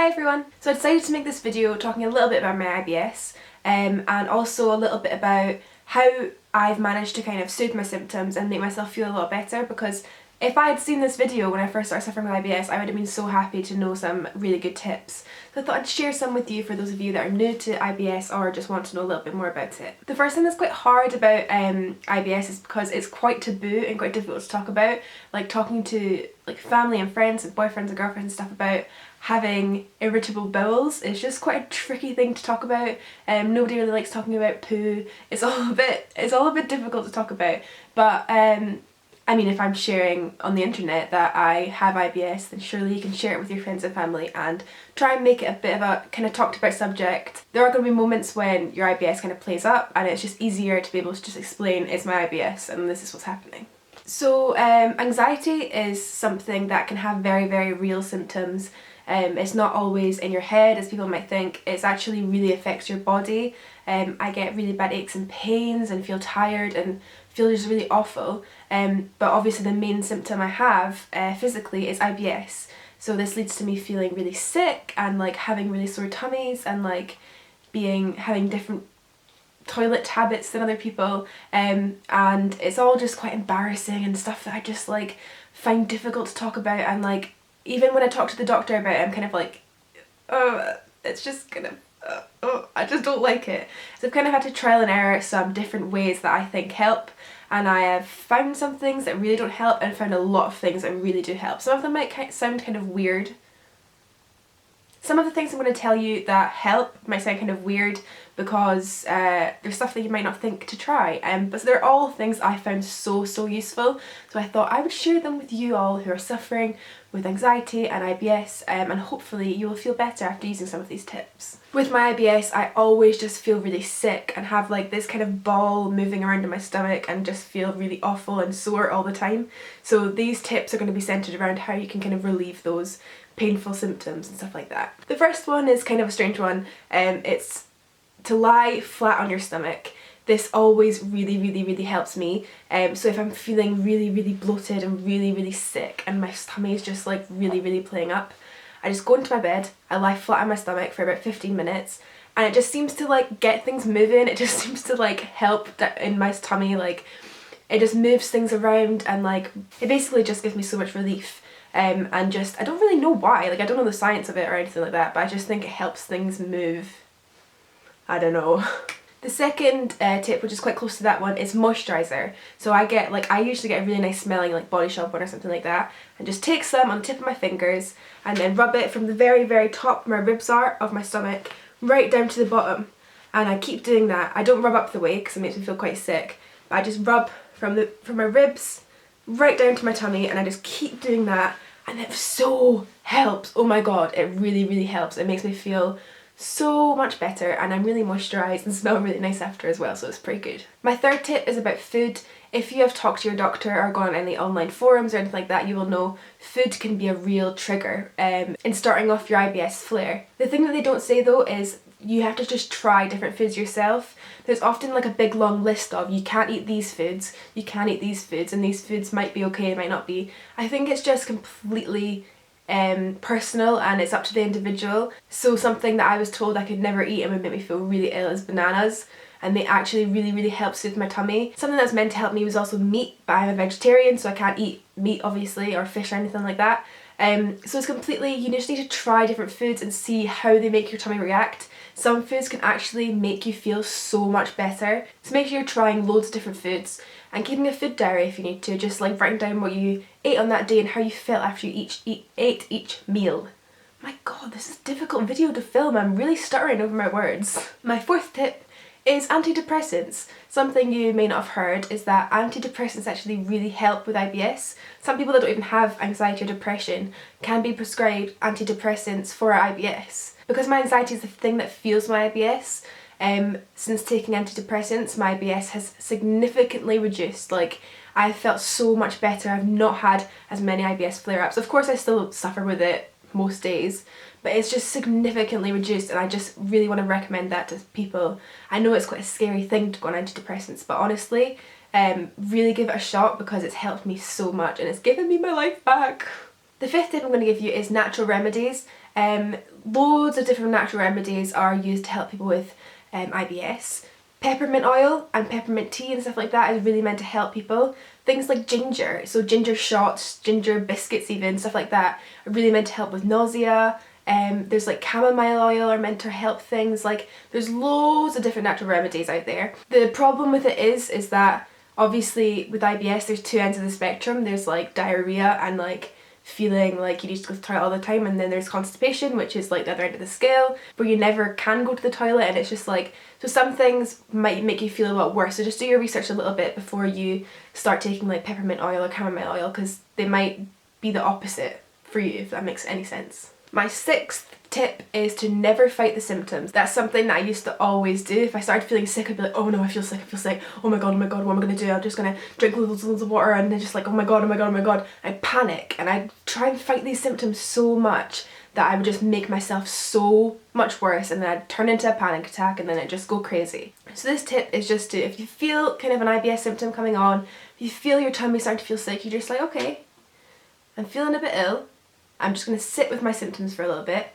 Hi everyone! So I decided to make this video talking a little bit about my IBS and also a little bit about how I've managed to kind of soothe my symptoms and make myself feel a lot better, because if I had seen this video when I first started suffering with IBS, I would have been so happy to know some really good tips. So I thought I'd share some with you for those of you that are new to IBS or just want to know a little bit more about it. The first thing that's quite hard about IBS is because it's quite taboo and quite difficult to talk about. Like talking to family and friends and boyfriends and girlfriends and stuff about having irritable bowels is just quite a tricky thing to talk about. Nobody really likes talking about poo. It's all a bit difficult to talk about. But I mean, if I'm sharing on the internet that I have IBS, then surely you can share it with your friends and family and try and make it a bit of a kind of talked about subject. There are going to be moments when your IBS kind of plays up and it's just easier to be able to just explain it's my IBS and this is what's happening. So anxiety is something that can have very, very real symptoms. It's not always in your head as people might think. It actually really affects your body. I get really bad aches and pains and feel tired and feel just really awful. But obviously the main symptom I have physically is IBS. So this leads to me feeling really sick and like having really sore tummies and like having different toilet habits than other people, and it's all just quite embarrassing and stuff that I just like find difficult to talk about, and like even when I talk to the doctor about it I'm kind of like, oh, it's just kind of I just don't like it. So I've kind of had to trial and error some different ways that I think help, and I have found some things that really don't help and found a lot of things that really do help. Some of them might sound kind of weird. Some of the things I'm going to tell you that help might sound kind of weird because there's stuff that you might not think to try, but they're all things I found so useful, so I thought I would share them with you all who are suffering with anxiety and IBS, and hopefully you will feel better after using some of these tips. With my IBS I always just feel really sick and have like this kind of ball moving around in my stomach and just feel really awful and sore all the time. So these tips are going to be centred around how you can kind of relieve those painful symptoms and stuff like that. The first one is kind of a strange one. It's to lie flat on your stomach. This always really helps me. So if I'm feeling really bloated and really sick and my tummy is just like really playing up, I just go into my bed, I lie flat on my stomach for about 15 minutes and it just seems to like get things moving. It just seems to like help in my tummy, like it just moves things around and like it basically just gives me so much relief. And just, I don't really know why, like I don't know the science of it or anything like that, but I just think it helps things move. I don't know. The second tip, which is quite close to that one, is moisturizer. So I usually get a really nice smelling like body shampoo or something like that, and just take some on the tip of my fingers and then rub it from the very top where my ribs are of my stomach right down to the bottom, and I keep doing that. I don't rub up the way because it makes me feel quite sick, but I just rub from my ribs right down to my tummy and I just keep doing that, and it so helps. Oh my god, it really helps. It makes me feel so much better and I'm really moisturised and smell really nice after as well, so it's pretty good. My third tip is about food. If you have talked to your doctor or gone on any online forums or anything like that, you will know food can be a real trigger in starting off your IBS flare. The thing that they don't say though is you have to just try different foods yourself. There's often like a big long list of you can't eat these foods, you can't eat these foods, and these foods might be okay, might not be. I think it's just completely personal and it's up to the individual. So something that I was told I could never eat and would make me feel really ill is bananas, and they actually really help soothe my tummy. Something that's meant to help me was also meat, but I'm a vegetarian so I can't eat meat obviously, or fish or anything like that. So it's completely, you just need to try different foods and see how they make your tummy react. Some foods can actually make you feel so much better. So make sure you're trying loads of different foods and keeping a food diary if you need to, just like writing down what you ate on that day and how you felt after you ate each meal. My god, this is a difficult video to film. I'm really stuttering over my words. My fourth tip is antidepressants. Something you may not have heard is that antidepressants actually really help with IBS. Some people that don't even have anxiety or depression can be prescribed antidepressants for IBS. Because my anxiety is the thing that fuels my IBS, since taking antidepressants, my IBS has significantly reduced. Like, I've felt so much better. I've not had as many IBS flare-ups. Of course I still suffer with it most days, but it's just significantly reduced, and I just really want to recommend that to people. I know it's quite a scary thing to go on antidepressants, but honestly, really give it a shot because it's helped me so much and it's given me my life back. The fifth tip I'm going to give you is natural remedies. Loads of different natural remedies are used to help people with IBS. Peppermint oil and peppermint tea and stuff like that is really meant to help people. Things like ginger, so ginger shots, ginger biscuits even, stuff like that, are really meant to help with nausea. There's like chamomile oil are meant to help things. Like, there's loads of different natural remedies out there. The problem with it is that obviously with IBS there's two ends of the spectrum. There's like diarrhea and like feeling like you need to go to the toilet all the time, and then there's constipation, which is like the other end of the scale where you never can go to the toilet, and it's just like, so some things might make you feel a lot worse, so just do your research a little bit before you start taking like peppermint oil or chamomile oil, because they might be the opposite for you, if that makes any sense. My sixth tip is to never fight the symptoms. That's something that I used to always do. If I started feeling sick, I'd be like, oh no, I feel sick, oh my god, what am I gonna do? I'm just gonna drink loads of water, and then just like, oh my god. I'd panic and I'd try and fight these symptoms so much that I would just make myself so much worse, and then I'd turn into a panic attack, and then it'd just go crazy. So this tip is just to, if you feel kind of an IBS symptom coming on, if you feel your tummy starting to feel sick, you're just like, okay, I'm feeling a bit ill, I'm just going to sit with my symptoms for a little bit.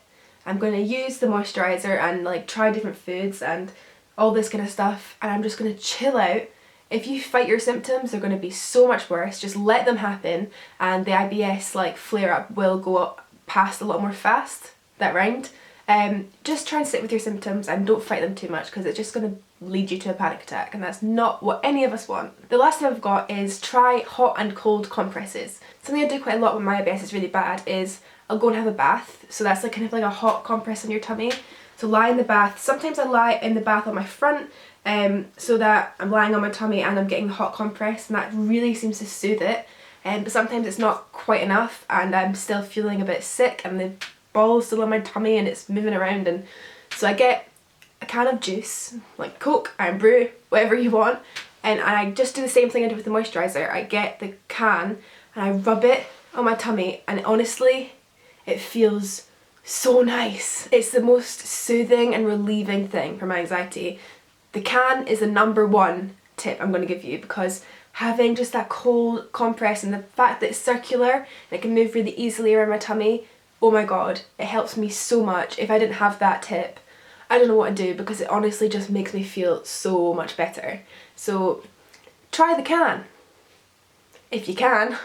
I'm going to use the moisturizer and like try different foods and all this kind of stuff, and I'm just going to chill out. If you fight your symptoms, they're going to be so much worse. Just let them happen, and the IBS like flare up will go up past a lot more fast. That rhymed. Just try and sit with your symptoms and don't fight them too much, because it's just going to lead you to a panic attack, and that's not what any of us want. The last tip I've got is try hot and cold compresses. Something I do quite a lot when my IBS is really bad is I'll go and have a bath. So that's like kind of like a hot compress on your tummy. So lie in the bath. Sometimes I lie in the bath on my front, so that I'm lying on my tummy and I'm getting the hot compress, and that really seems to soothe it. But sometimes it's not quite enough and I'm still feeling a bit sick and the ball's still on my tummy and it's moving around, and so I get a can of juice, like Coke, Iron Brew, whatever you want, and I just do the same thing I did with the moisturiser. I get the can and I rub it on my tummy, and honestly, it feels so nice. It's the most soothing and relieving thing for my anxiety. The can is the #1 tip I'm going to give you, because having just that cold compress and the fact that it's circular and it can move really easily around my tummy, oh my god, it helps me so much. If I didn't have that tip, I don't know what to do, because it honestly just makes me feel so much better. So try the can, if you can.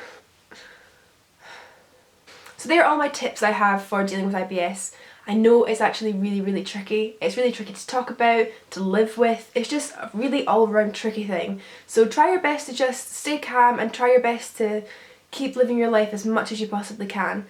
So there are all my tips I have for dealing with IBS. I know it's actually really tricky. It's really tricky to talk about, to live with. It's just a really all-round tricky thing. So try your best to just stay calm and try your best to keep living your life as much as you possibly can.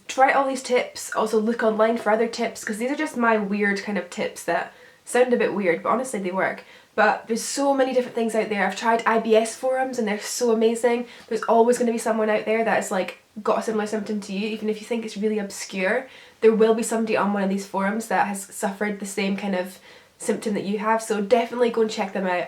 Try all these tips. Also look online for other tips, because these are just my weird kind of tips that sound a bit weird, but honestly they work. But there's so many different things out there. I've tried IBS forums and they're so amazing. There's always going to be someone out there that is like got a similar symptom to you, even if you think it's really obscure. There will be somebody on one of these forums that has suffered the same kind of symptom that you have, so definitely go and check them out,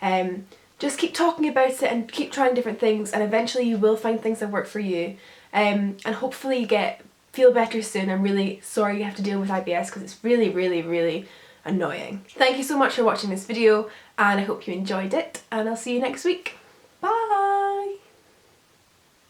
and just keep talking about it and keep trying different things, and eventually you will find things that work for you, and hopefully you feel better soon. I'm really sorry you have to deal with IBS, because it's really annoying. Thank you so much for watching this video, and I hope you enjoyed it, and I'll see you next week. Bye!